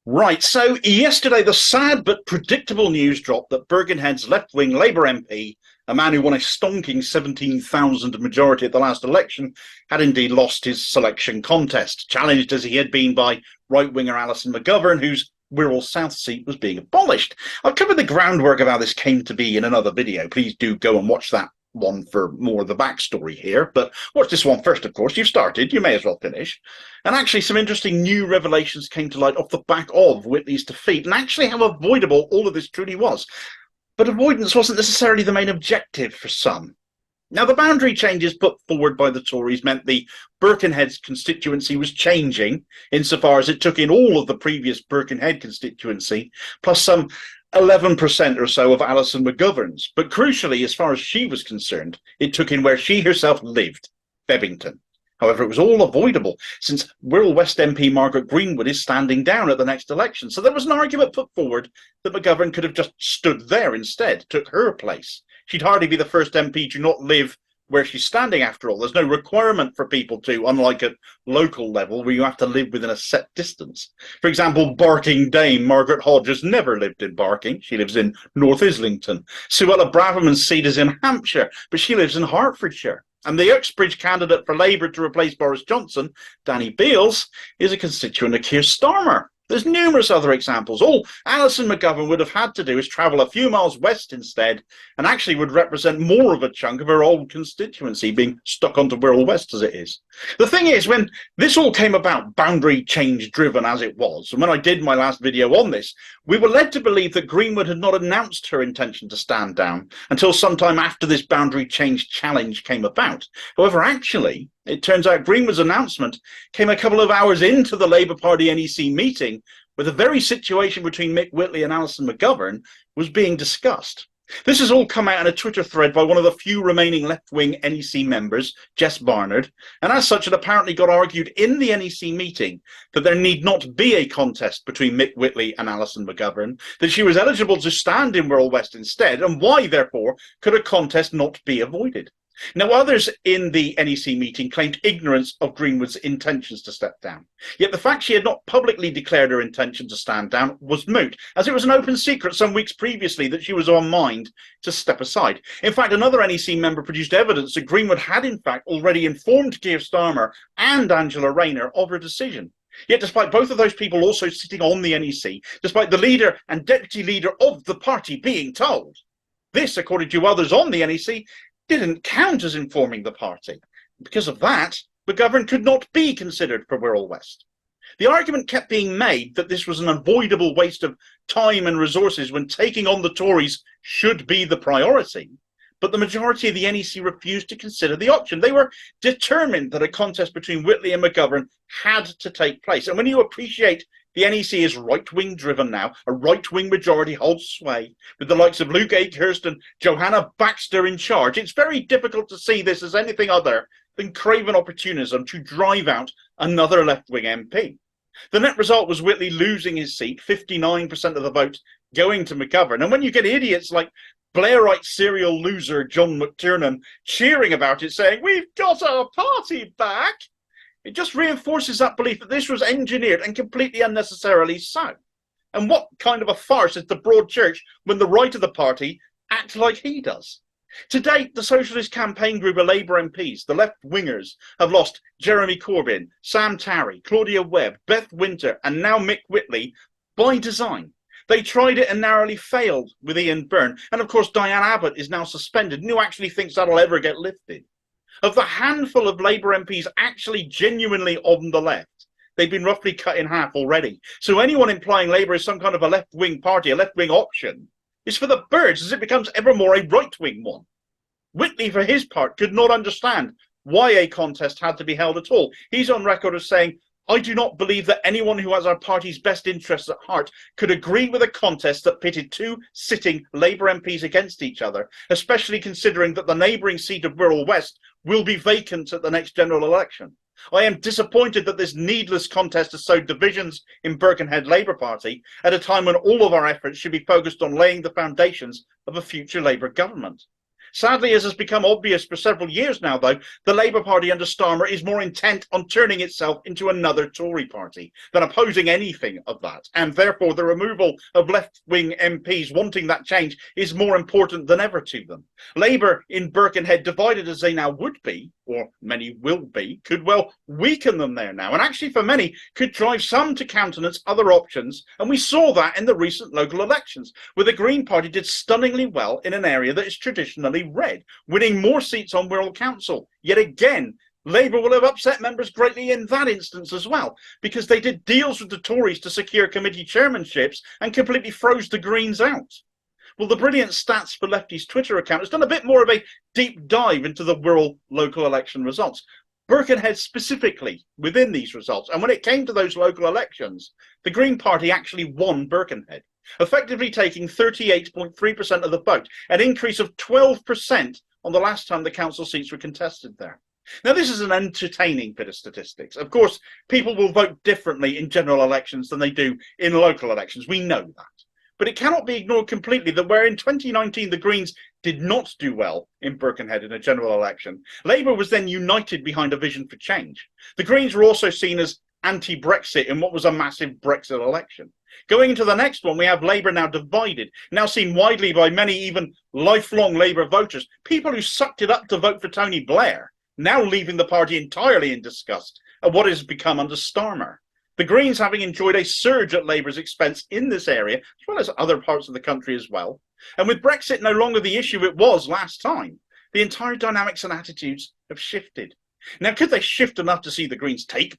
Right, so yesterday the sad but predictable news dropped that Birkenhead's left-wing Labour MP, a man who won a stonking 17,000 majority at the last election, had indeed lost his selection contest, challenged as he had been by right-winger Alison McGovern, whose Wirral South seat was being abolished. I've covered the groundwork of how this came to be in another video. Please do go and watch that one for more of the backstory here, but watch this one first, of course. You've started, you may as well finish. And actually some interesting new revelations came to light off the back of Whitley's defeat, and actually how avoidable all of this truly was. But avoidance wasn't necessarily the main objective for some. Now, the boundary changes put forward by the Tories meant the Birkenhead's constituency was changing, insofar as it took in all of the previous Birkenhead constituency, plus some 11% or so of Alison McGovern's. But crucially, as far as she was concerned, it took in where she herself lived, Bebington. However, it was all avoidable, since Wirral West MP Margaret Greenwood is standing down at the next election. So there was an argument put forward that McGovern could have just stood there instead, took her place. She'd hardly be the first MP to not live where she's standing, after all. There's no requirement for people to, unlike at local level, where you have to live within a set distance. For example, Barking Dame Margaret Hodge has never lived in Barking. She lives in North Islington. Suella Braverman's seat is in Hampshire, but she lives in Hertfordshire. And the Uxbridge candidate for Labour to replace Boris Johnson, Danny Beales, is a constituent of Keir Starmer. There's numerous other examples. All Alison McGovern would have had to do is travel a few miles west instead, and actually would represent more of a chunk of her old constituency, being stuck onto Wirral West as it is. The thing is, when this all came about, boundary change driven as it was, and when I did my last video on this, we were led to believe that Greenwood had not announced her intention to stand down until sometime after this boundary change challenge came about. However, actually, it turns out Greenwood's announcement came a couple of hours into the Labour Party NEC meeting, where the very situation between Mick Whitley and Alison McGovern was being discussed. This has all come out in a Twitter thread by one of the few remaining left-wing NEC members, Jess Barnard, and as such it apparently got argued in the NEC meeting that there need not be a contest between Mick Whitley and Alison McGovern, that she was eligible to stand in Wirral West instead, and why, therefore, could a contest not be avoided? Now, others in the NEC meeting claimed ignorance of Greenwood's intentions to step down. Yet the fact she had not publicly declared her intention to stand down was moot, as it was an open secret some weeks previously that she was on mind to step aside. In fact, another NEC member produced evidence that Greenwood had in fact already informed Keir Starmer and Angela Rayner of her decision. Yet despite both of those people also sitting on the NEC, despite the leader and deputy leader of the party being told, this, according to others on the NEC, didn't count as informing the party. Because of that, McGovern could not be considered for Wirral West. The argument kept being made that this was an avoidable waste of time and resources when taking on the Tories should be the priority, but the majority of the NEC refused to consider the option. They were determined that a contest between Whitley and McGovern had to take place. And when you appreciate the NEC is right-wing driven now, a right-wing majority holds sway, with the likes of Luke Akehurst and Johanna Baxter in charge, it's very difficult to see this as anything other than craven opportunism to drive out another left-wing MP. The net result was Whitley losing his seat, 59% of the vote going to McGovern. And when you get idiots like Blairite serial loser John McTiernan cheering about it, saying, "We've got our party back," it just reinforces that belief that this was engineered and completely unnecessarily so. And what kind of a farce is the broad church when the right of the party act like he does? To date, the Socialist campaign group of Labour MPs, the left-wingers, have lost Jeremy Corbyn, Sam Tarry, Claudia Webb, Beth Winter, and now Mick Whitley by design. They tried it and narrowly failed with Ian Byrne. And of course, Diane Abbott is now suspended, and who actually thinks that'll ever get lifted? Of the handful of Labour MPs actually genuinely on the left, they've been roughly cut in half already. So anyone implying Labour is some kind of a left-wing party, a left-wing option, is for the birds as it becomes ever more a right-wing one. Whitley, for his part, could not understand why a contest had to be held at all. He's on record as saying, "I do not believe that anyone who has our party's best interests at heart could agree with a contest that pitted two sitting Labour MPs against each other, especially considering that the neighbouring seat of Wirral West will be vacant at the next general election. I am disappointed that this needless contest has sowed divisions in Birkenhead Labour Party at a time when all of our efforts should be focused on laying the foundations of a future Labour government." Sadly, as has become obvious for several years now, though, the Labour Party under Starmer is more intent on turning itself into another Tory party than opposing anything of that. And therefore, the removal of left-wing MPs wanting that change is more important than ever to them. Labour in Birkenhead, divided as they now would be, or many will be, could well weaken them there now, and actually for many could drive some to countenance other options, and we saw that in the recent local elections, where the Green Party did stunningly well in an area that is traditionally red, winning more seats on Wirral Council. Yet again, Labour will have upset members greatly in that instance as well, because they did deals with the Tories to secure committee chairmanships and completely froze the Greens out. Well, the brilliant Stats for Lefties Twitter account has done a bit more of a deep dive into the Wirral local election results, Birkenhead specifically within these results. And when it came to those local elections, the Green Party actually won Birkenhead, effectively taking 38.3% of the vote, an increase of 12% on the last time the council seats were contested there. Now, this is an entertaining bit of statistics. Of course, people will vote differently in general elections than they do in local elections. We know that. But it cannot be ignored completely that where in 2019 the Greens did not do well in Birkenhead in a general election, Labour was then united behind a vision for change. The Greens were also seen as anti-Brexit in what was a massive Brexit election. Going into the next one, we have Labour now divided, now seen widely by many even lifelong Labour voters, people who sucked it up to vote for Tony Blair, now leaving the party entirely in disgust at what has become under Starmer. The Greens having enjoyed a surge at Labour's expense in this area, as well as other parts of the country as well. And with Brexit no longer the issue it was last time, the entire dynamics and attitudes have shifted. Now, could they shift enough to see the Greens take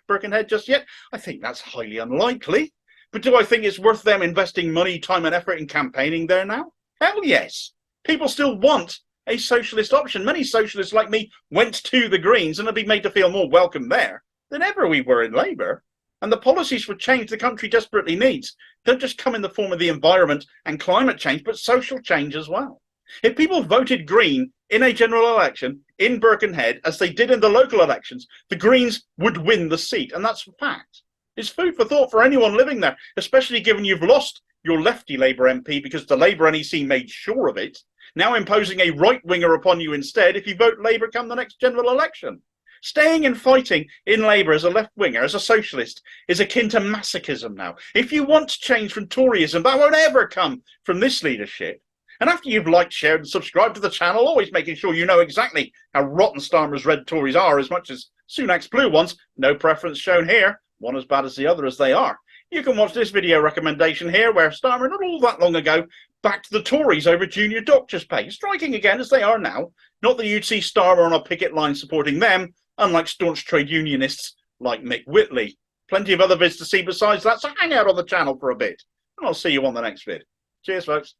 Birkenhead just yet? I think that's highly unlikely. But do I think it's worth them investing money, time and effort in campaigning there now? Hell yes. People still want a socialist option. Many socialists like me went to the Greens and have been made to feel more welcome there than ever we were in Labour. And the policies for change the country desperately needs don't just come in the form of the environment and climate change, but social change as well. If people voted Green in a general election in Birkenhead, as they did in the local elections, the Greens would win the seat, and that's a fact. It's food for thought for anyone living there, especially given you've lost your lefty Labour MP because the Labour NEC made sure of it, now imposing a right-winger upon you instead if you vote Labour come the next general election. Staying and fighting in Labour as a left-winger, as a socialist, is akin to masochism now. If you want change from Toryism, that won't ever come from this leadership. And after you've liked, shared and subscribed to the channel, always making sure you know exactly how rotten Starmer's red Tories are as much as Sunak's blue ones, no preference shown here, one as bad as the other as they are. You can watch this video recommendation here where Starmer, not all that long ago, backed the Tories over junior doctors' pay, striking again as they are now. Not that you'd see Starmer on a picket line supporting them, unlike staunch trade unionists like Mick Whitley. Plenty of other vids to see besides that, so hang out on the channel for a bit. And I'll see you on the next vid. Cheers, folks.